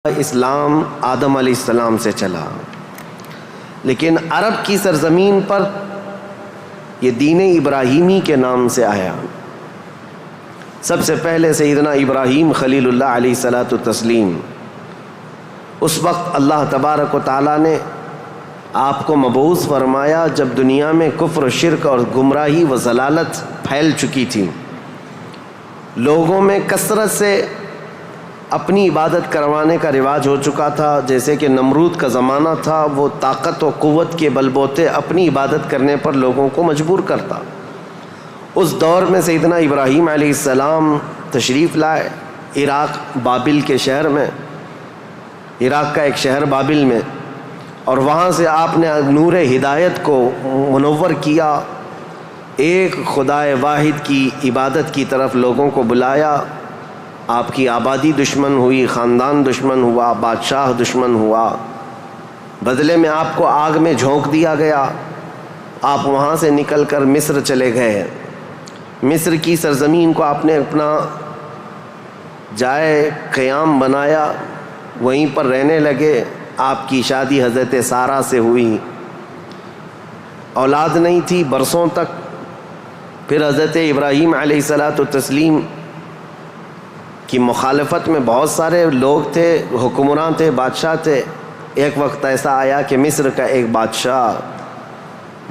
اسلام آدم علیہ السلام سے چلا، لیکن عرب کی سرزمین پر یہ دین ابراہیمی کے نام سے آیا۔ سب سے پہلے سیدنا ابراہیم خلیل اللہ علیہ الصلاۃ والتسلیم، اس وقت اللہ تبارک و تعالیٰ نے آپ کو مبعوث فرمایا جب دنیا میں کفر و شرک اور گمراہی و ضلالت پھیل چکی تھی، لوگوں میں کثرت سے اپنی عبادت کروانے کا رواج ہو چکا تھا۔ جیسے کہ نمرود کا زمانہ تھا، وہ طاقت و قوت کے بل بوتے اپنی عبادت کرنے پر لوگوں کو مجبور کرتا۔ اس دور میں سیدنا ابراہیم علیہ السلام تشریف لائے عراق بابل کے شہر میں، عراق کا ایک شہر بابل میں، اور وہاں سے آپ نے نور ہدایت کو منور کیا، ایک خدائے واحد کی عبادت کی طرف لوگوں کو بلایا۔ آپ کی آبادی دشمن ہوئی، خاندان دشمن ہوا، بادشاہ دشمن ہوا، بدلے میں آپ کو آگ میں جھونک دیا گیا۔ آپ وہاں سے نکل کر مصر چلے گئے۔ مصر کی سرزمین کو آپ نے اپنا جائے قیام بنایا، وہیں پر رہنے لگے۔ آپ کی شادی حضرت سارہ سے ہوئی، اولاد نہیں تھی برسوں تک۔ پھر حضرت ابراہیم علیہ الصلاۃ والتسلیم کی مخالفت میں بہت سارے لوگ تھے، حکمران تھے، بادشاہ تھے۔ ایک وقت ایسا آیا کہ مصر کا ایک بادشاہ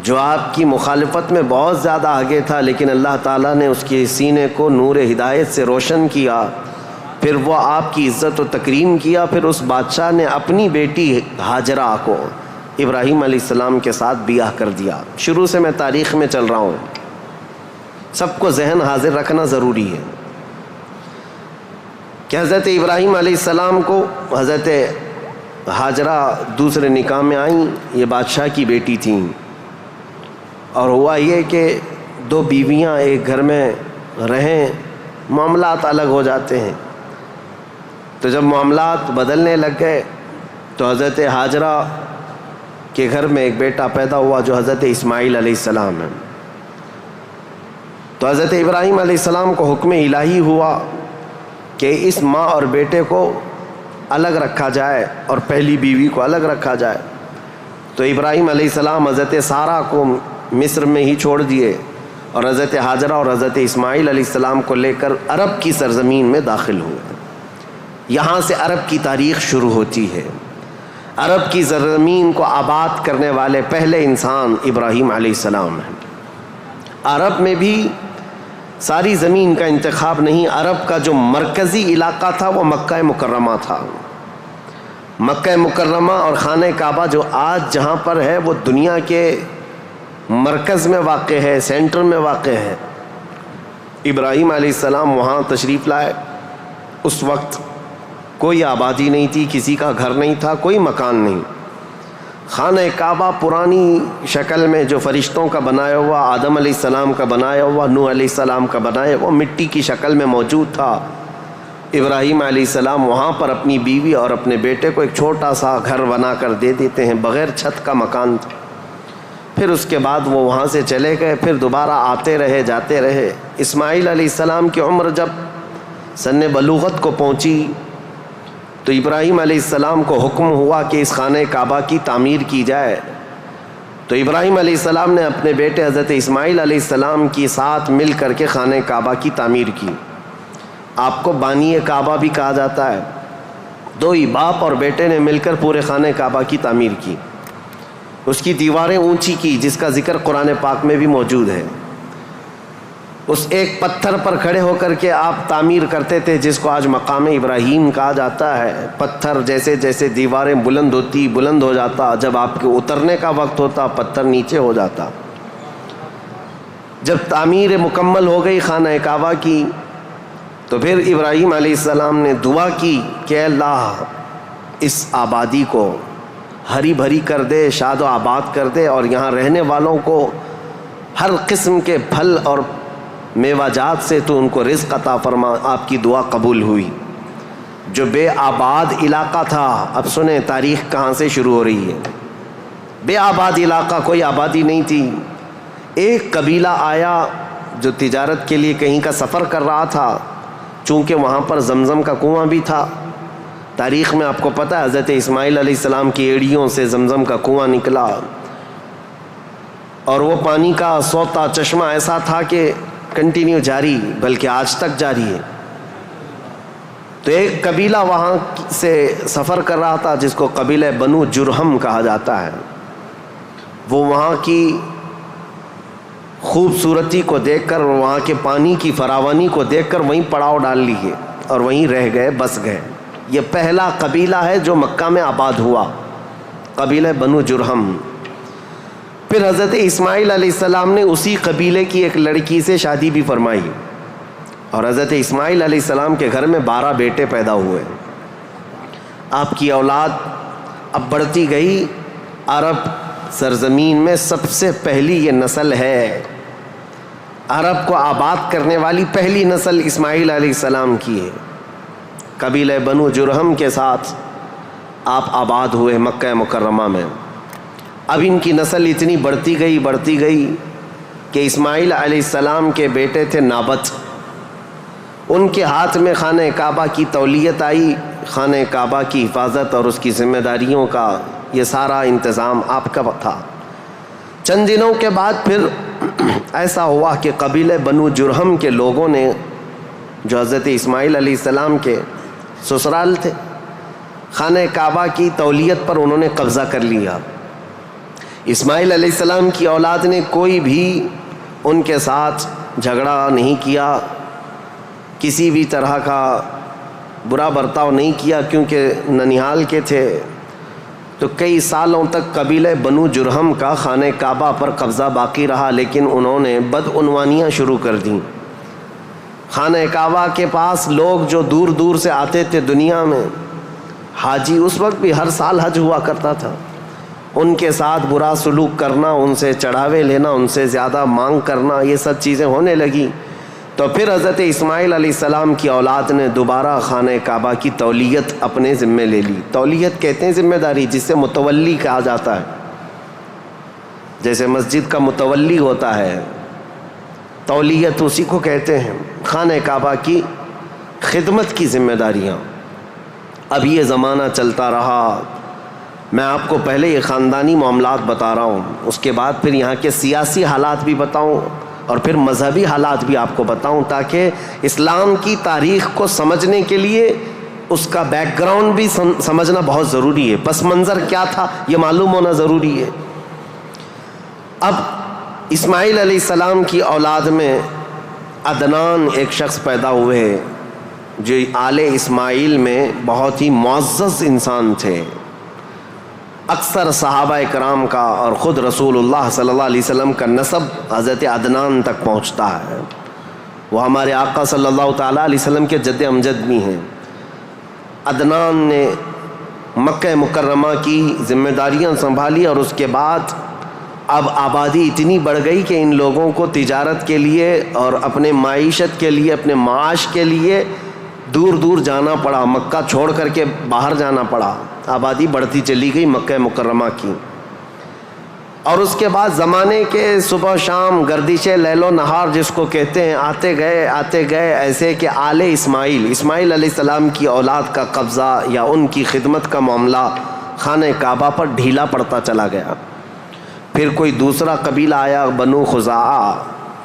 جو آپ کی مخالفت میں بہت زیادہ آگے تھا، لیکن اللہ تعالیٰ نے اس کے سینے کو نور ہدایت سے روشن کیا، پھر وہ آپ کی عزت و تکریم کیا۔ پھر اس بادشاہ نے اپنی بیٹی ہاجرہ کو ابراہیم علیہ السلام کے ساتھ بیاہ کر دیا۔ شروع سے میں تاریخ میں چل رہا ہوں، سب کو ذہن حاضر رکھنا ضروری ہے کہ حضرت ابراہیم علیہ السلام کو حضرت ہاجرہ دوسرے نکاح میں آئیں، یہ بادشاہ کی بیٹی تھیں، اور ہوا یہ کہ دو بیویاں ایک گھر میں رہیں، معاملات الگ ہو جاتے ہیں۔ تو جب معاملات بدلنے لگ گئے تو حضرت ہاجرہ کے گھر میں ایک بیٹا پیدا ہوا جو حضرت اسماعیل علیہ السلام ہے۔ تو حضرت ابراہیم علیہ السلام کو حکم الہی ہوا کہ اس ماں اور بیٹے کو الگ رکھا جائے اور پہلی بیوی کو الگ رکھا جائے۔ تو ابراہیم علیہ السلام حضرت سارہ کو مصر میں ہی چھوڑ دیے اور حضرت ہاجرہ اور حضرت اسماعیل علیہ السلام کو لے کر عرب کی سرزمین میں داخل ہوئے۔ یہاں سے عرب کی تاریخ شروع ہوتی ہے۔ عرب کی سرزمین کو آباد کرنے والے پہلے انسان ابراہیم علیہ السلام ہیں۔ عرب میں بھی ساری زمین کا انتخاب نہیں، عرب کا جو مرکزی علاقہ تھا وہ مکہ مکرمہ تھا۔ مکہ مکرمہ اور خانہ کعبہ جو آج جہاں پر ہے وہ دنیا کے مرکز میں واقع ہے، سینٹر میں واقع ہے۔ ابراہیم علیہ السلام وہاں تشریف لائے۔ اس وقت کوئی آبادی نہیں تھی، کسی کا گھر نہیں تھا، کوئی مکان نہیں۔ خانہ کعبہ پرانی شکل میں جو فرشتوں کا بنایا ہوا، آدم علیہ السلام کا بنایا ہوا، نوح علیہ السلام کا بنایا ہوا مٹی کی شکل میں موجود تھا۔ ابراہیم علیہ السلام وہاں پر اپنی بیوی اور اپنے بیٹے کو ایک چھوٹا سا گھر بنا کر دے دیتے ہیں، بغیر چھت کا مکان تھا۔ پھر اس کے بعد وہ وہاں سے چلے گئے، پھر دوبارہ آتے رہے جاتے رہے۔ اسماعیل علیہ السلام کی عمر جب سن بلوغت کو پہنچی تو ابراہیم علیہ السلام کو حکم ہوا کہ اس خانہ کعبہ کی تعمیر کی جائے۔ تو ابراہیم علیہ السلام نے اپنے بیٹے حضرت اسماعیل علیہ السلام کے ساتھ مل کر کے خانہ کعبہ کی تعمیر کی۔ آپ کو بانی کعبہ بھی کہا جاتا ہے۔ دو ہی باپ اور بیٹے نے مل کر پورے خانہ کعبہ کی تعمیر کی، اس کی دیواریں اونچی کی، جس کا ذکر قرآن پاک میں بھی موجود ہے۔ اس ایک پتھر پر کھڑے ہو کر کے آپ تعمیر کرتے تھے، جس کو آج مقام ابراہیم کہا جاتا ہے۔ پتھر جیسے جیسے دیواریں بلند ہو جاتا، جب آپ کے اترنے کا وقت ہوتا پتھر نیچے ہو جاتا۔ جب تعمیر مکمل ہو گئی خانہ کعبہ کی تو پھر ابراہیم علیہ السلام نے دعا کی کہ اللہ اس آبادی کو ہری بھری کر دے، شاد و آباد کر دے، اور یہاں رہنے والوں کو ہر قسم کے پھل اور میوہ جات سے تو ان کو رزق عطا فرما۔ آپ کی دعا قبول ہوئی۔ جو بے آباد علاقہ تھا، اب سنیں تاریخ کہاں سے شروع ہو رہی ہے۔ بے آباد علاقہ، کوئی آبادی نہیں تھی۔ ایک قبیلہ آیا جو تجارت کے لیے کہیں کا سفر کر رہا تھا، چونکہ وہاں پر زمزم کا کنواں بھی تھا، تاریخ میں آپ کو پتہ ہے حضرت اسماعیل علیہ السلام کی ایڑیوں سے زمزم کا کنواں نکلا، اور وہ پانی کا سوتا چشمہ ایسا تھا کہ کنٹینیو جاری، بلکہ آج تک جاری ہے۔ تو ایک قبیلہ وہاں سے سفر کر رہا تھا جس کو قبیلہ بنو جرہم کہا جاتا ہے۔ وہ وہاں کی خوبصورتی کو دیکھ کر، وہاں کے پانی کی فراوانی کو دیکھ کر وہیں پڑاؤ ڈال لیے اور وہیں رہ گئے، بس گئے۔ یہ پہلا قبیلہ ہے جو مکہ میں آباد ہوا، قبیلہ بنو جرہم۔ پھر حضرت اسماعیل علیہ السلام نے اسی قبیلے کی ایک لڑکی سے شادی بھی فرمائی، اور حضرت اسماعیل علیہ السلام کے گھر میں 12 بیٹے پیدا ہوئے۔ آپ کی اولاد اب بڑھتی گئی۔ عرب سرزمین میں سب سے پہلی یہ نسل ہے، عرب کو آباد کرنے والی پہلی نسل اسماعیل علیہ السلام کی ہے۔ قبیلہ بنو جرہم کے ساتھ آپ آباد ہوئے مکہ مکرمہ میں۔ اب ان کی نسل اتنی بڑھتی گئی کہ اسماعیل علیہ السلام کے بیٹے تھے نابت، ان کے ہاتھ میں خانہ کعبہ کی تولیت آئی، خانہ کعبہ کی حفاظت اور اس کی ذمہ داریوں کا یہ سارا انتظام آپ کا تھا۔ چند دنوں کے بعد پھر ایسا ہوا کہ قبیلہ بنو جرہم کے لوگوں نے، جو حضرت اسماعیل علیہ السلام کے سسرال تھے، خانہ کعبہ کی تولیت پر انہوں نے قبضہ کر لیا۔ اسماعیل علیہ السلام کی اولاد نے کوئی بھی ان کے ساتھ جھگڑا نہیں کیا، کسی بھی طرح کا برا برتاؤ نہیں کیا، کیونکہ ننیحال کے تھے۔ تو کئی سالوں تک قبیلہ بنو جرہم کا خانہ کعبہ پر قبضہ باقی رہا، لیکن انہوں نے بدعنوانیاں شروع کر دیں۔ خانہ کعبہ کے پاس لوگ جو دور دور سے آتے تھے دنیا میں، حاجی، اس وقت بھی ہر سال حج ہوا کرتا تھا، ان کے ساتھ برا سلوک کرنا، ان سے چڑھاوے لینا، ان سے زیادہ مانگ کرنا، یہ سب چیزیں ہونے لگیں۔ تو پھر حضرت اسماعیل علیہ السلام کی اولاد نے دوبارہ خانہ کعبہ کی تولیت اپنے ذمے لے لی۔ تولیت کہتے ہیں ذمہ داری، جس سے متولی کہا جاتا ہے، جیسے مسجد کا متولی ہوتا ہے، تولیت اسی کو کہتے ہیں، خانہ کعبہ کی خدمت کی ذمہ داریاں۔ اب یہ زمانہ چلتا رہا، میں آپ کو پہلے یہ خاندانی معاملات بتا رہا ہوں، اس کے بعد پھر یہاں کے سیاسی حالات بھی بتاؤں، اور پھر مذہبی حالات بھی آپ کو بتاؤں، تاکہ اسلام کی تاریخ کو سمجھنے کے لیے اس کا بیک گراؤنڈ بھی سمجھنا بہت ضروری ہے، پس منظر کیا تھا یہ معلوم ہونا ضروری ہے۔ اب اسماعیل علیہ السلام کی اولاد میں عدنان ایک شخص پیدا ہوئے جو آل اسماعیل میں بہت ہی معزز انسان تھے۔ اکثر صحابہ کرام کا اور خود رسول اللہ صلی اللہ علیہ وسلم کا نسب حضرت عدنان تک پہنچتا ہے۔ وہ ہمارے آقا صلی اللہ تعالیٰ علیہ وسلم کے جد امجد بھی ہیں۔ عدنان نے مکہ مکرمہ کی ذمہ داریاں سنبھالی، اور اس کے بعد اب آبادی اتنی بڑھ گئی کہ ان لوگوں کو تجارت کے لیے اور اپنے معیشت کے لیے، اپنے معاش کے لیے دور دور جانا پڑا، مکہ چھوڑ کر کے باہر جانا پڑا۔ آبادی بڑھتی چلی گئی مکہ مکرمہ کی، اور اس کے بعد زمانے کے صبح شام گردش لیل و نہار جس کو کہتے ہیں، آتے گئے ایسے کہ آل اسماعیل علیہ السلام کی اولاد کا قبضہ یا ان کی خدمت کا معاملہ خانہ کعبہ پر ڈھیلا پڑتا چلا گیا۔ پھر کوئی دوسرا قبیلہ آیا، بنو خزاعہ،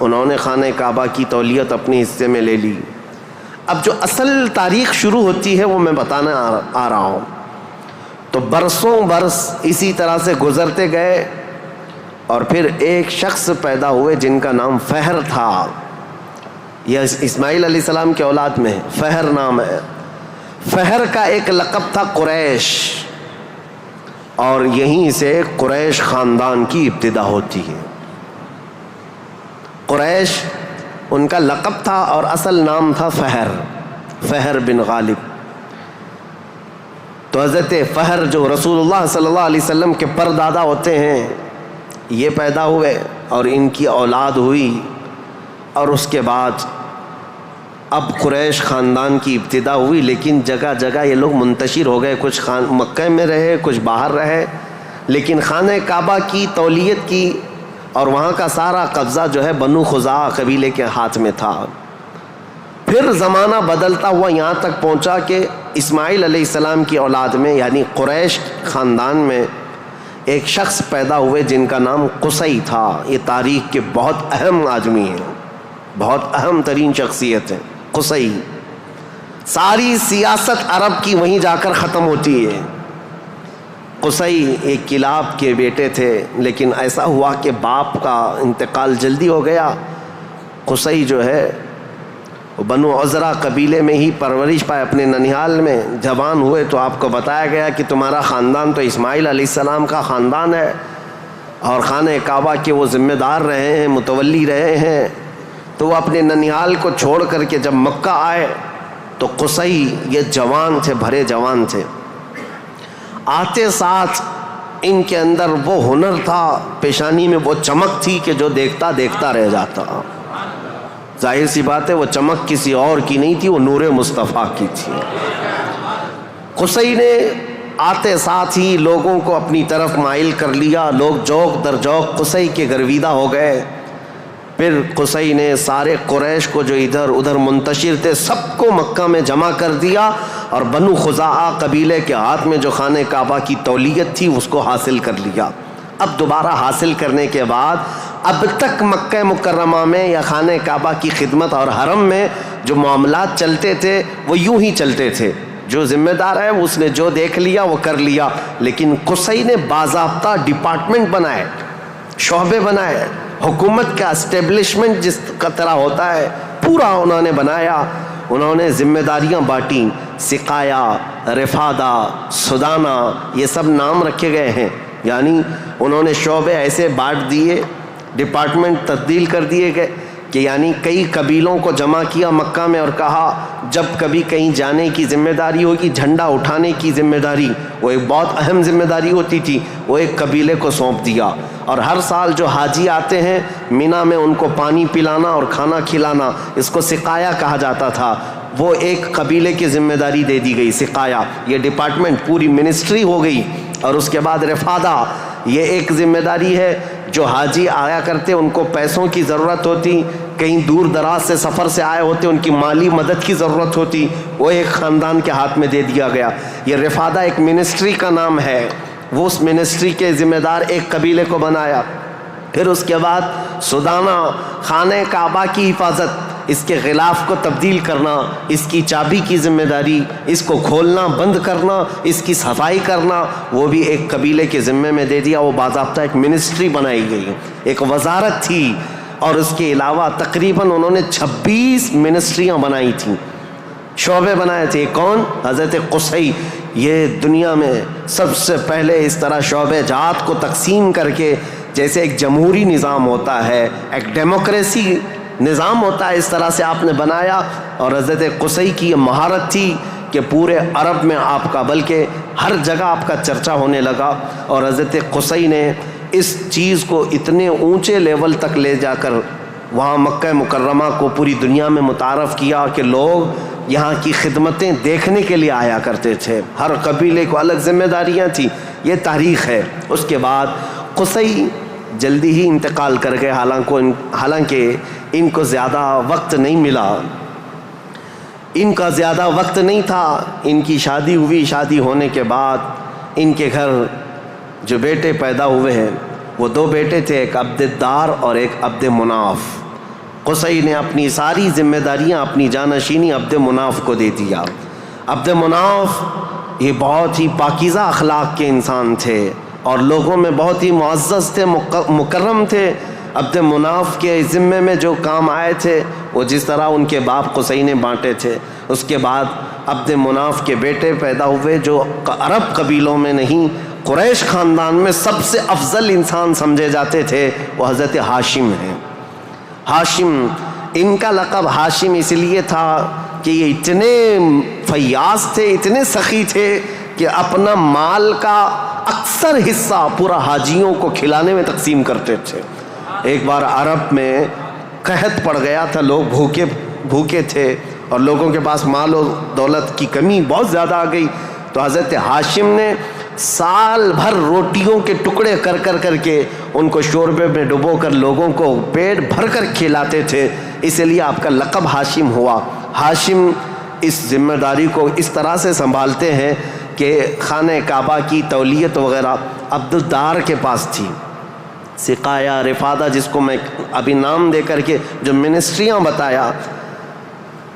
انہوں نے خانہ کعبہ کی تولیت اپنے حصے میں لے لی۔ اب جو اصل تاریخ شروع ہوتی ہے وہ میں بتانا آ رہا ہوں۔ تو برسوں برس اسی طرح سے گزرتے گئے، اور پھر ایک شخص پیدا ہوئے جن کا نام فہر تھا۔ یہ اسماعیل علیہ السلام کے اولاد میں فہر نام ہے۔ فہر کا ایک لقب تھا قریش، اور یہیں سے قریش خاندان کی ابتدا ہوتی ہے۔ قریش ان کا لقب تھا اور اصل نام تھا فہر بن غالب۔ تو حضرت فہر جو رسول اللہ صلی اللہ علیہ وسلم کے پردادا ہوتے ہیں، یہ پیدا ہوئے اور ان کی اولاد ہوئی، اور اس کے بعد اب قریش خاندان کی ابتدا ہوئی۔ لیکن جگہ جگہ یہ لوگ منتشر ہو گئے، کچھ مکہ میں رہے، کچھ باہر رہے، لیکن خانہ کعبہ کی تولیت کی اور وہاں کا سارا قبضہ جو ہے بنو خزاعہ قبیلے کے ہاتھ میں تھا۔ پھر زمانہ بدلتا ہوا یہاں تک پہنچا کہ اسماعیل علیہ السلام کی اولاد میں یعنی قریش خاندان میں ایک شخص پیدا ہوئے جن کا نام قصی تھا. یہ تاریخ کے بہت اہم آدمی ہیں, بہت اہم ترین شخصیت ہے قصی. ساری سیاست عرب کی وہیں جا کر ختم ہوتی ہے. قصی ایک کلاب کے بیٹے تھے, لیکن ایسا ہوا کہ باپ کا انتقال جلدی ہو گیا. قصی جو ہے بنو عزرہ قبیلے میں ہی پرورش پائے اپنے ننیال میں. جوان ہوئے تو آپ کو بتایا گیا کہ تمہارا خاندان تو اسماعیل علیہ السلام کا خاندان ہے اور خانہ کعبہ کے وہ ذمہ دار رہے ہیں, متولی رہے ہیں. تو وہ اپنے ننیال کو چھوڑ کر کے جب مکہ آئے تو قصی یہ جوان تھے, بھرے جوان تھے. آتے ساتھ ان کے اندر وہ ہنر تھا, پیشانی میں وہ چمک تھی کہ جو دیکھتا دیکھتا رہ جاتا. ظاہر سی بات ہے وہ چمک کسی اور کی نہیں تھی, وہ نور مصطفیٰ کی تھی. قصی نے آتے ساتھ ہی لوگوں کو اپنی طرف مائل کر لیا. لوگ جوق در جوق قصی کے گرویدہ ہو گئے. پھر قصی نے سارے قریش کو جو ادھر ادھر منتشر تھے سب کو مکہ میں جمع کر دیا اور بنو خزاعہ قبیلے کے ہاتھ میں جو خانہ کعبہ کی تولیت تھی اس کو حاصل کر لیا. اب دوبارہ حاصل کرنے کے بعد اب تک مکہ مکرمہ میں یا خانہ کعبہ کی خدمت اور حرم میں جو معاملات چلتے تھے وہ یوں ہی چلتے تھے. جو ذمہ دار ہے اس نے جو دیکھ لیا وہ کر لیا. لیکن قصی نے باضابطہ ڈپارٹمنٹ بنائے, شعبے بنائے, حکومت کا اسٹیبلشمنٹ جس کا طرح ہوتا ہے پورا انہوں نے بنایا. انہوں نے ذمہ داریاں بانٹیں, سقایا, رفادہ, سدانہ, یہ سب نام رکھے گئے ہیں. یعنی انہوں نے شعبے ایسے بانٹ دیے, ڈپارٹمنٹ تبدیل کر دیے گئے کہ یعنی کئی قبیلوں کو جمع کیا مکہ میں اور کہا جب کبھی کہیں جانے کی ذمہ داری ہوگی, جھنڈا اٹھانے کی ذمہ داری, وہ ایک بہت اہم ذمہ داری ہوتی تھی, وہ ایک قبیلے کو سونپ دیا. اور ہر سال جو حاجی آتے ہیں مینا میں ان کو پانی پلانا اور کھانا کھلانا, اس کو سقایا کہا جاتا تھا, وہ ایک قبیلے کی ذمہ داری دے دی گئی. سقایا یہ ڈپارٹمنٹ پوری منسٹری ہو گئی. اور اس کے بعد رفادہ یہ ایک ذمہ داری ہے, جو حاجی آیا کرتے ان کو پیسوں کی ضرورت ہوتی, کہیں دور دراز سے سفر سے آئے ہوتے ان کی مالی مدد کی ضرورت ہوتی, وہ ایک خاندان کے ہاتھ میں دے دیا گیا. یہ رفادہ ایک منسٹری کا نام ہے, وہ اس منسٹری کے ذمہ دار ایک قبیلے کو بنایا. پھر اس کے بعد سدانہ, خانہ کعبہ کی حفاظت, اس کے غلاف کو تبدیل کرنا, اس کی چابی کی ذمہ داری, اس کو کھولنا بند کرنا, اس کی صفائی کرنا, وہ بھی ایک قبیلے کے ذمے میں دے دیا. وہ باضابطہ ایک منسٹری بنائی گئی, ایک وزارت تھی. اور اس کے علاوہ تقریباً انہوں نے 26 منسٹریاں بنائی تھیں, شعبے بنائے تھے. کون؟ حضرت قصی. یہ دنیا میں سب سے پہلے اس طرح شعبے جات کو تقسیم کر کے, جیسے ایک جمہوری نظام ہوتا ہے, ایک ڈیموکریسی نظام ہوتا ہے, اس طرح سے آپ نے بنایا. اور حضرت قصی کی یہ مہارت تھی کہ پورے عرب میں آپ کا, بلکہ ہر جگہ آپ کا چرچا ہونے لگا. اور حضرت قصی نے اس چیز کو اتنے اونچے لیول تک لے جا کر وہاں مکہ مکرمہ کو پوری دنیا میں متعارف کیا کہ لوگ یہاں کی خدمتیں دیکھنے کے لیے آیا کرتے تھے. ہر قبیلے کو الگ ذمہ داریاں تھیں. یہ تاریخ ہے. اس کے بعد قصی جلدی ہی انتقال کر گئے, حالانکہ ان کو زیادہ وقت نہیں ملا, ان کا زیادہ وقت نہیں تھا. ان کی شادی ہوئی, شادی ہونے کے بعد ان کے گھر جو بیٹے پیدا ہوئے ہیں وہ 2 بیٹے تھے, ایک عبد الدار اور ایک عبد مناف. قصی نے اپنی ساری ذمہ داریاں, اپنی جانشینی عبد مناف کو دے دیا. عبد مناف یہ بہت ہی پاکیزہ اخلاق کے انسان تھے اور لوگوں میں بہت ہی معزز تھے, مکرم تھے. عبد مناف کے ذمے میں جو کام آئے تھے وہ جس طرح ان کے باپ قصی نے بانٹے تھے. اس کے بعد عبد مناف کے بیٹے پیدا ہوئے جو عرب قبیلوں میں نہیں, قریش خاندان میں سب سے افضل انسان سمجھے جاتے تھے, وہ حضرت ہاشم ہیں. ہاشم, ان کا لقب ہاشم اس لیے تھا کہ یہ اتنے فیاض تھے, اتنے سخی تھے کہ اپنا مال کا اکثر حصہ پورا حاجیوں کو کھلانے میں تقسیم کرتے تھے. ایک بار عرب میں قحط پڑ گیا تھا, لوگ بھوکے تھے اور لوگوں کے پاس مال و دولت کی کمی بہت زیادہ آ گئی. تو حضرت ہاشم نے سال بھر روٹیوں کے ٹکڑے کر کے ان کو شوربے میں ڈبو کر لوگوں کو پیٹ بھر کر کھلاتے تھے, اس لیے آپ کا لقب ہاشم ہوا. ہاشم اس ذمہ داری کو اس طرح سے سنبھالتے ہیں کہ خانہ کعبہ کی تولیت وغیرہ عبدالدار کے پاس تھی. سقایا رفادہ جس کو میں ابھی نام دے کر کے جو منسٹریاں بتایا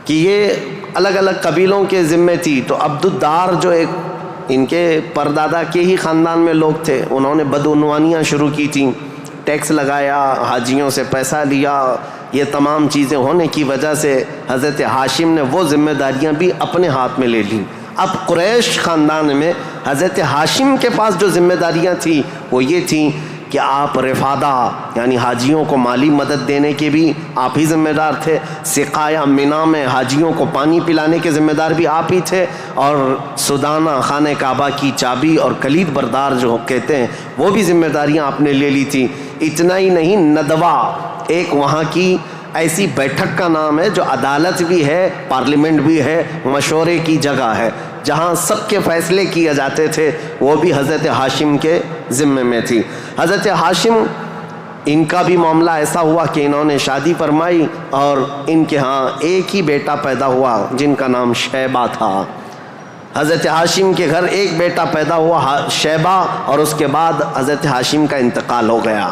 کہ یہ الگ الگ قبیلوں کے ذمے تھی، تو عبدالدار جو ایک ان کے پردادا کے ہی خاندان میں لوگ تھے، انہوں نے بدعنوانیاں شروع کی تھیں، ٹیکس لگایا، حاجیوں سے پیسہ لیا. یہ تمام چیزیں ہونے کی وجہ سے حضرت ہاشم نے وہ ذمہ داریاں بھی اپنے ہاتھ میں لے لیں. اب قریش خاندان میں حضرت ہاشم کے پاس جو ذمہ داریاں تھیں وہ یہ تھیں کہ آپ رفادہ یعنی حاجیوں کو مالی مدد دینے کے بھی آپ ہی ذمہ دار تھے، سقایا مینا میں حاجیوں کو پانی پلانے کے ذمہ دار بھی آپ ہی تھے، اور سدانہ خانہ کعبہ کی چابی اور کلید بردار جو کہتے ہیں وہ بھی ذمہ داریاں آپ نے لے لی تھیں. اتنا ہی نہیں، ندوہ ایک وہاں کی ایسی بیٹھک کا نام ہے جو عدالت بھی ہے، پارلیمنٹ بھی ہے، مشورے کی جگہ ہے، جہاں سب کے فیصلے کیے جاتے تھے، وہ بھی حضرت ہاشم کے ذمے میں تھی. حضرت ہاشم ان کا بھی معاملہ ایسا ہوا کہ انہوں نے شادی فرمائی اور ان کے ہاں ایک ہی بیٹا پیدا ہوا جن کا نام شیبہ تھا. حضرت ہاشم کے گھر ایک بیٹا پیدا ہوا شیبہ، اور اس کے بعد حضرت ہاشم کا انتقال ہو گیا.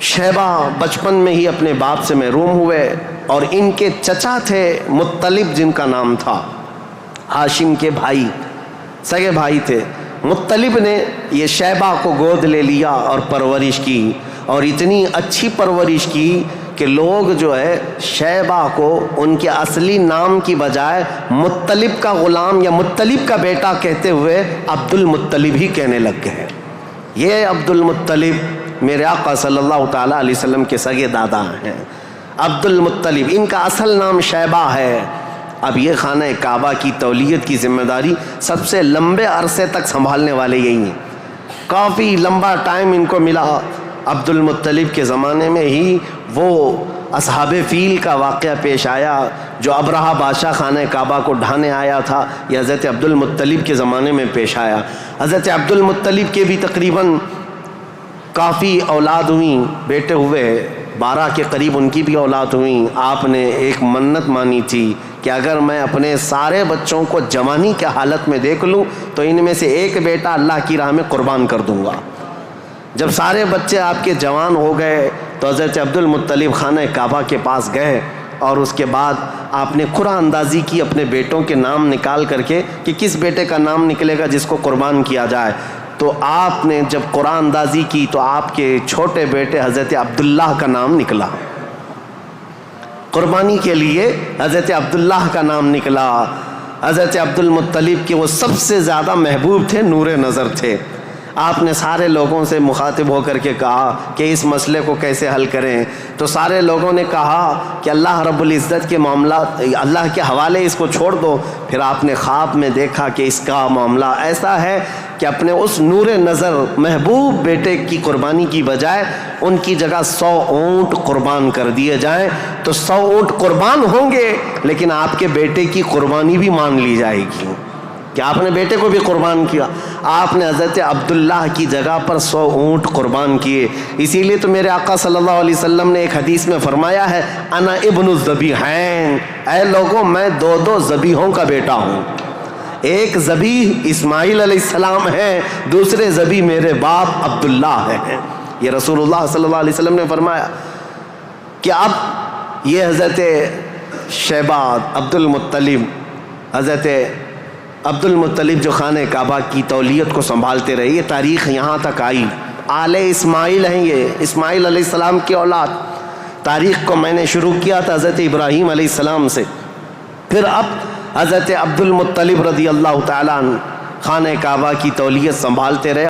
شیبہ بچپن میں ہی اپنے باپ سے محروم ہوئے، اور ان کے چچا تھے مطلب جن کا نام تھا، ہاشم کے بھائی، سگے بھائی تھے. مطلب نے یہ شیبہ کو گود لے لیا اور پرورش کی، اور اتنی اچھی پرورش کی کہ لوگ جو ہے شیبہ کو ان کے اصلی نام کی بجائے مطلب کا غلام یا مطلب کا بیٹا کہتے ہوئے عبد المطلب ہی کہنے لگ گئے. یہ عبد المطلب میرے آقا صلی اللہ تعالیٰ علیہ وسلم کے سگے دادا ہیں. عبد المطلب ان کا اصل نام شیبہ ہے. اب یہ خانہ کعبہ کی تولیت کی ذمہ داری سب سے لمبے عرصے تک سنبھالنے والے یہی ہیں. کافی لمبا ٹائم ان کو ملا. عبد المطلب کے زمانے میں ہی وہ اصحاب فیل کا واقعہ پیش آیا جو ابرہہ بادشاہ خانہ کعبہ کو ڈھانے آیا تھا، یہ حضرت عبد المطلب کے زمانے میں پیش آیا. حضرت عبد المطلب کے بھی تقریباً کافی اولاد ہوئیں، بیٹے ہوئے 12 کے قریب ان کی بھی اولاد ہوئیں. آپ نے ایک منت مانی تھی کہ اگر میں اپنے سارے بچوں کو جوانی کے حالت میں دیکھ لوں تو ان میں سے ایک بیٹا اللہ کی راہ میں قربان کر دوں گا. جب سارے بچے آپ کے جوان ہو گئے تو حضرت عبد المطلب خانہ کعبہ کے پاس گئے، اور اس کے بعد آپ نے قرعہ اندازی کی اپنے بیٹوں کے نام نکال کر کے کہ کس بیٹے کا نام نکلے گا جس کو قربان کیا جائے. تو آپ نے جب قرعہ اندازی کی تو آپ کے چھوٹے بیٹے حضرت عبداللہ کا نام نکلا. قربانی کے لیے حضرت عبداللہ کا نام نکلا. حضرت عبد المطلب کے وہ سب سے زیادہ محبوب تھے، نور نظر تھے. آپ نے سارے لوگوں سے مخاطب ہو کر کے کہا کہ اس مسئلے کو کیسے حل کریں. تو سارے لوگوں نے کہا کہ اللہ رب العزت کے معاملات اللہ کے حوالے اس کو چھوڑ دو. پھر آپ نے خواب میں دیکھا کہ اس کا معاملہ ایسا ہے کہ اپنے اس نور نظر محبوب بیٹے کی قربانی کی بجائے ان کی جگہ 100 اونٹ قربان کر دیے جائیں. تو 100 اونٹ قربان ہوں گے لیکن آپ کے بیٹے کی قربانی بھی مان لی جائے گی کہ آپ نے بیٹے کو بھی قربان کیا. آپ نے حضرت عبداللہ کی جگہ پر 100 اونٹ قربان کیے. اسی لیے تو میرے آقا صلی اللہ علیہ وسلم نے ایک حدیث میں فرمایا ہے انا ابن الذبیحین، اے لوگوں میں 2 ذبیحوں کا بیٹا ہوں. ایک ذبیح اسماعیل علیہ السلام ہے، دوسرے ذبیح میرے باپ عبداللہ ہیں. یہ رسول اللہ صلی اللہ علیہ وسلم نے فرمایا کہ اب یہ حضرت شیبہ حضرت عبد المطلب جو خانہ کعبہ کی تولیت کو سنبھالتے رہے، یہ تاریخ یہاں تک آئی. آل اسماعیل ہیں، یہ اسماعیل علیہ السلام کی اولاد. تاریخ کو میں نے شروع کیا تھا حضرت ابراہیم علیہ السلام سے، پھر اب حضرت عبد المطلب رضی اللہ تعالیٰ عنہ خانہ کعبہ کی تولیت سنبھالتے رہے.